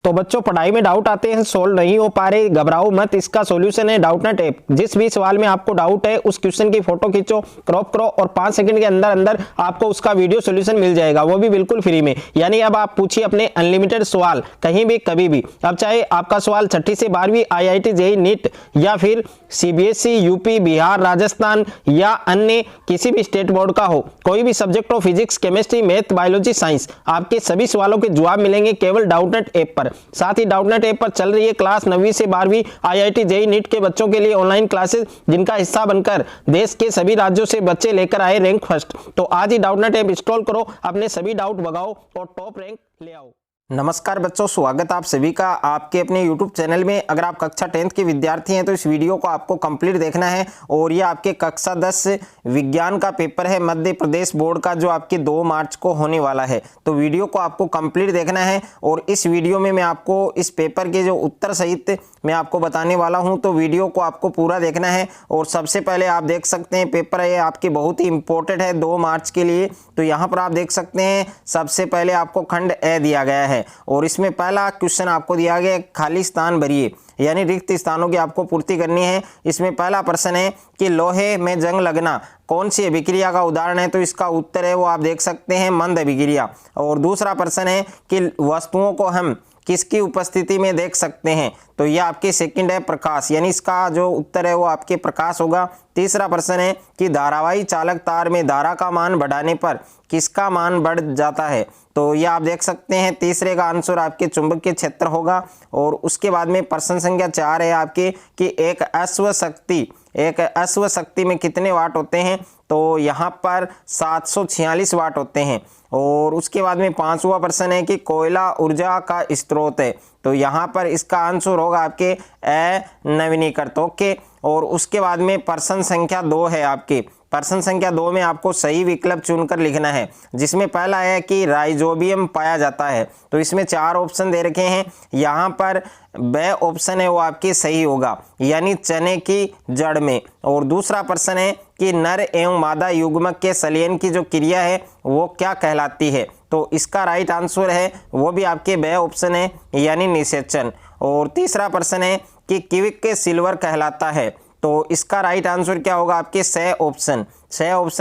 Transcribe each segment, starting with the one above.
तो बच्चों पढ़ाई में डाउट आते हैं, सोल्व नहीं हो पा रहे, घबराओ मत, इसका सॉल्यूशन है डाउटनेट ऐप। जिस भी सवाल में आपको डाउट है उस क्वेश्चन की फोटो खींचो, क्रॉप करो और 5 सेकंड के अंदर अंदर आपको उसका वीडियो सॉल्यूशन मिल जाएगा, वो भी बिल्कुल फ्री में। यानी अब आप पूछिए अपने अनलिमिटेड सवाल कहीं भी कभी भी। अब चाहे आपका सवाल 6ठी से 12वीं IIT JEE नीट या फिर CBSE यूपी बिहार राजस्थान या अन्य किसी भी स्टेट बोर्ड का हो, कोई भी सब्जेक्ट हो, physics chemistry math biology science, आपके सभी सवालों के जवाब मिलेंगे केवल डाउटनेट ऐप पर। साथ ही डाउटनेट ऐप पर चल रही है क्लास 9वीं से 12वीं IIT JEE नीट के बच्चों के लिए ऑनलाइन क्लासेस, जिनका हिस्सा बनकर देश के सभी राज्यों से बच्चे लेकर आए रैंक फर्स्ट। तो आज ही डाउटनेट ऐप इंस्टॉल करो, अपने सभी डाउट भगाओ और टॉप रैंक ले आओ। नमस्कार बच्चों, स्वागत आप सभी का आपके अपने YouTube चैनल में। अगर आप कक्षा 10th के विद्यार्थी हैं तो इस वीडियो को आपको कंप्लीट देखना है। और ये आपके कक्षा 10 विज्ञान का पेपर है मध्य प्रदेश बोर्ड का, जो आपके 2 मार्च को होने वाला है। तो वीडियो को आपको कंप्लीट देखना है और इस वीडियो में मैं आपको इस पेपर के जो उत्तर सहित मैं आपको बताने वाला हूं, तो वीडियो को आपको पूरा देखना है। और सबसे पहले आप देख सकते हैं पेपर है आपके बहुत ही इंपॉर्टेंट है 2 मार्च के लिए। तो यहाँ पर आप देख सकते हैं सबसे पहले आपको खंड ए दिया गया है और इसमें पहला क्वेश्चन आपको दिया गया खाली स्थान भरिए, यानी रिक्त स्थानों की आपको पूर्ति करनी है। इसमें पहला प्रश्न है कि लोहे में जंग लगना कौन सी अभिक्रिया का उदाहरण है, तो इसका उत्तर है वो आप देख सकते हैं मंद अभिक्रिया। और दूसरा प्रश्न है कि वस्तुओं को हम किसकी उपस्थिति में देख सकते हैं, तो यह आपके सेकंड है प्रकाश, यानी इसका जो उत्तर है वो आपके प्रकाश होगा। तीसरा प्रश्न है कि धारावाही चालक तार में धारा का मान बढ़ाने पर किसका मान बढ़ जाता है, तो यह आप देख सकते हैं तीसरे का आंसर आपके चुंबकीय क्षेत्र होगा। और उसके बाद में प्रश्न संख्या 4 है आपके कि एक अश्व शक्ति में कितने वाट होते हैं, तो यहाँ पर 746 वाट होते हैं। और उसके बाद में 5वां प्रश्न है कि कोयला ऊर्जा का स्रोत है, तो यहाँ पर इसका आंसर होगा आपके नवीनीकृत। ओके। और उसके बाद में प्रश्न संख्या 2 है आपके। प्रश्न संख्या 2 में आपको सही विकल्प चुनकर लिखना है, जिसमें पहला है कि राइजोबियम पाया जाता है, तो इसमें 4 ऑप्शन दे रखे हैं। यहाँ पर ब ऑप्शन है वो आपके सही होगा, यानी चने की जड़ में। और दूसरा प्रश्न है कि नर एवं मादा युग्मक के संलयन की जो क्रिया है वो क्या कहलाती है, तो इसका राइट आंसर है वो भी आपके ब ऑप्शन है, यानी निषेचन। और तीसरा प्रश्न है कि क्विक के सिल्वर कहलाता है, तो इसका राइट आंसर क्या होगा आपके स ऑप्शन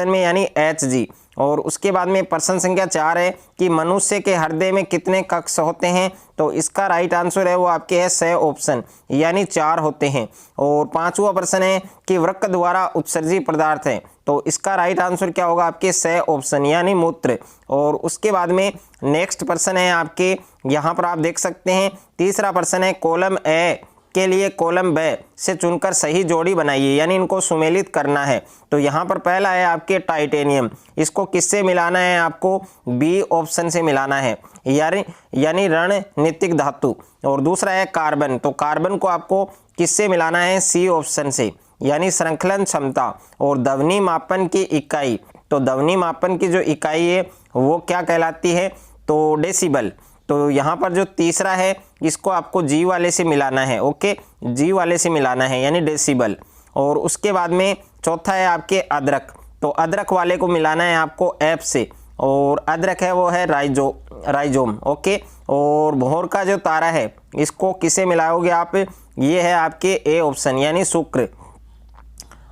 में, यानी Hg। और उसके बाद में प्रश्न संख्या 4 है कि मनुष्य के हृदय में कितने कक्ष होते हैं, तो इसका राइट आंसर है वो आपके है स ऑप्शन, यानी 4 होते हैं। और 5वां प्रश्न है कि वृक्क द्वारा उत्सर्जित पदार्थ है, तो इसका राइट आंसर क्या होगा आपके स ऑप्शन, यानी मूत्र। और उसके बाद में नेक्स्ट प्रश्न है आपके, यहाँ पर आप देख सकते हैं तीसरा प्रश्न है कॉलम ए के लिए कॉलम ब से चुनकर सही जोड़ी बनाइए, यानी इनको सुमेलित करना है। तो यहाँ पर पहला है आपके टाइटेनियम, इसको किससे मिलाना है, आपको बी ऑप्शन से मिलाना है, यानी रणनीतिक धातु। और दूसरा है कार्बन, तो कार्बन को आपको किससे मिलाना है, सी ऑप्शन से, यानी श्रृंखलन क्षमता। और ध्वनि मापन की इकाई, तो ध्वनि मापन की जो इकाई है वो क्या कहलाती है, तो डेसिबल। तो यहाँ पर जो तीसरा है इसको आपको जी वाले से मिलाना है। ओके, जी वाले से मिलाना है, यानी डेसिबल। और उसके बाद में चौथा है आपके अदरक, तो अदरक वाले को मिलाना है आपको एफ से, और अदरक है वो है राइजोम। ओके। और भोर का जो तारा है इसको किसे मिलाओगे आप, ये है आपके ए ऑप्शन, यानी शुक्र।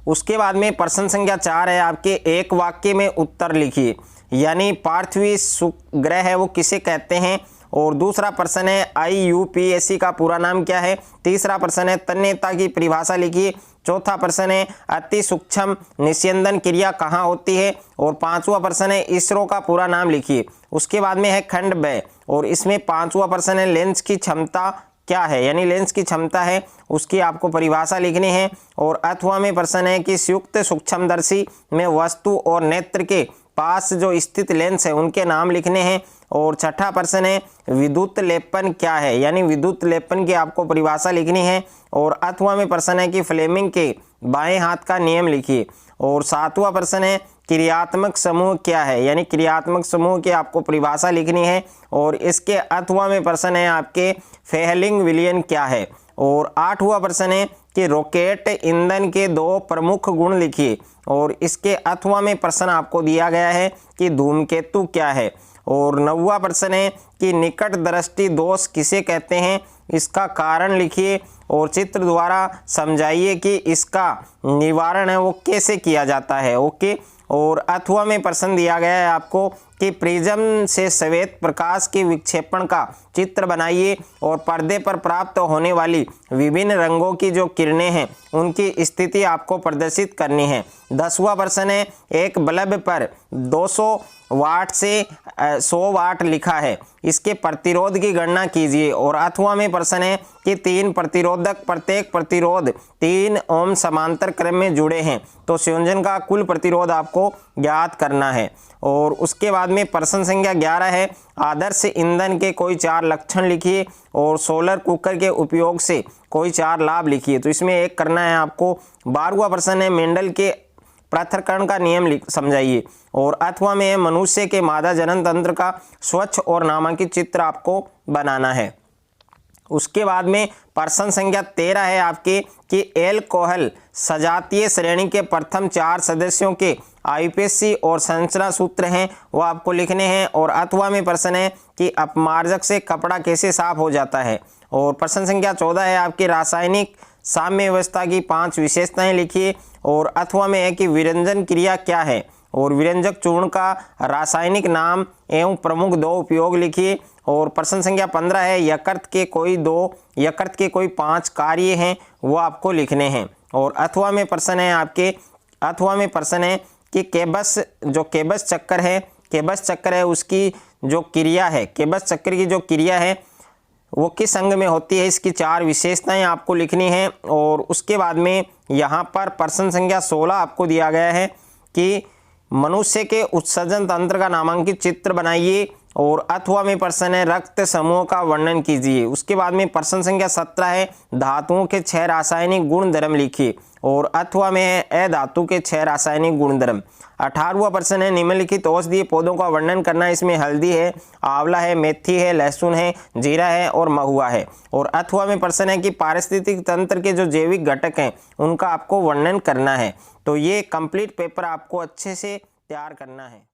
उसके बाद में प्रश्न संख्या 4 है आपके एक वाक्य में उत्तर लिखिए, यानी पार्थिव ग्रह है वो किसे कहते हैं। और दूसरा प्रश्न है IUPAC का पूरा नाम क्या है। तीसरा प्रश्न है तन्यता की परिभाषा लिखिए। चौथा प्रश्न है अति सूक्ष्म निस्यंदन क्रिया कहाँ होती है। और 5वां प्रश्न है इसरो का पूरा नाम लिखिए। उसके बाद में है खंड ब, और इसमें 5वां प्रश्न है लेंस की क्षमता क्या है, यानी लेंस की क्षमता है उसकी आपको परिभाषा लिखनी है। और 8वां में प्रश्न है कि संयुक्त सूक्ष्मदर्शी में वस्तु और नेत्र के पास जो स्थित लेंस है उनके नाम लिखने हैं। और 6ठा प्रश्न है विद्युत लेपन क्या है, यानी विद्युत लेपन की आपको परिभाषा लिखनी है। और 8वां में प्रश्न है कि फ्लेमिंग के बाएं हाथ का नियम लिखिए। और 7वां प्रश्न है क्रियात्मक समूह क्या है, यानी क्रियात्मक समूह की आपको परिभाषा लिखनी है। और इसके 8वां में प्रश्न है आपके फेहलिंग विलयन क्या है। और 8वां प्रश्न है कि रॉकेट ईंधन के 2 प्रमुख गुण लिखिए। और इसके 8वां में प्रश्न आपको दिया गया है कि धूमकेतु क्या है। और 9वां प्रश्न है कि निकट दृष्टि दोष किसे कहते हैं, इसका कारण लिखिए और चित्र द्वारा समझाइए कि इसका निवारण है वो कैसे किया जाता है। ओके। और अथवा में प्रश्न दिया गया है आपको कि प्रिज्म से श्वेत प्रकाश के विक्षेपण का चित्र बनाइए और पर्दे पर प्राप्त होने वाली विभिन्न रंगों की जो किरणें हैं उनकी स्थिति आपको प्रदर्शित करनी है। 10वां प्रश्न है एक बल्ब पर 200 वाट से 100 वाट लिखा है, इसके प्रतिरोध की गणना कीजिए। और अथवा में प्रश्न है कि 3 प्रतिरोधक प्रत्येक प्रतिरोध 3 ओम समांतर क्रम में जुड़े हैं, तो संयोजन का कुल प्रतिरोध आपको ज्ञात करना है। और उसके बाद में प्रश्न संख्या 11 है आदर्श ईंधन के कोई 4 लक्षण लिखिए और सोलर कुकर के उपयोग से कोई 4 लाभ लिखिए। तो इसमें एक करना है आपको। 12वां प्रश्न है मेंडल के पृथक्करण का नियम समझाइए। और अथवा में मनुष्य के मादा जनन तंत्र का स्वच्छ और नामांकित चित्र आपको बनाना है। उसके बाद में प्रश्न संख्या 13 है आपके कि एल्कोहल सजातीय श्रेणी के प्रथम 4 सदस्यों के आईपीएससी और संरचना सूत्र हैं वो आपको लिखने हैं। और अथवा में प्रश्न है कि अपमार्जक से कपड़ा कैसे साफ हो जाता है। और प्रश्न संख्या 14 है आपकी रासायनिक साम्य व्यवस्था की 5 विशेषताएं लिखिए। और अथवा में है कि विरंजन क्रिया क्या है और विरंजक चूर्ण का रासायनिक नाम एवं प्रमुख 2 उपयोग लिखिए। और प्रश्न संख्या 15 है यकृत के कोई 5 कार्य हैं वो आपको लिखने हैं। और अथवा में प्रश्न है कि केबस चक्कर है उसकी जो क्रिया है, केबस चक्र की जो क्रिया है वो किस अंग में होती है, इसकी 4 विशेषताएं आपको लिखनी है। और उसके बाद में यहाँ पर प्रश्न संख्या 16 आपको दिया गया है कि मनुष्य के उत्सर्जन तंत्र का नामांकित चित्र बनाइए। और अथवा में प्रश्न है रक्त समूह का वर्णन कीजिए। उसके बाद में प्रश्न संख्या 17 है धातुओं के 6 रासायनिक गुणधर्म लिखिए। और अथवा में है अधातु के 6 रासायनिक गुणधर्म। 18वां प्रश्न है निम्नलिखित औषधीय पौधों का वर्णन करना। इसमें हल्दी है, आंवला है, मेथी है, लहसुन है, जीरा है और महुआ है। और अथवा में प्रश्न है कि पारिस्थितिक तंत्र के जो जैविक घटक हैं उनका आपको वर्णन करना है। तो ये कंप्लीट पेपर आपको अच्छे से तैयार करना है।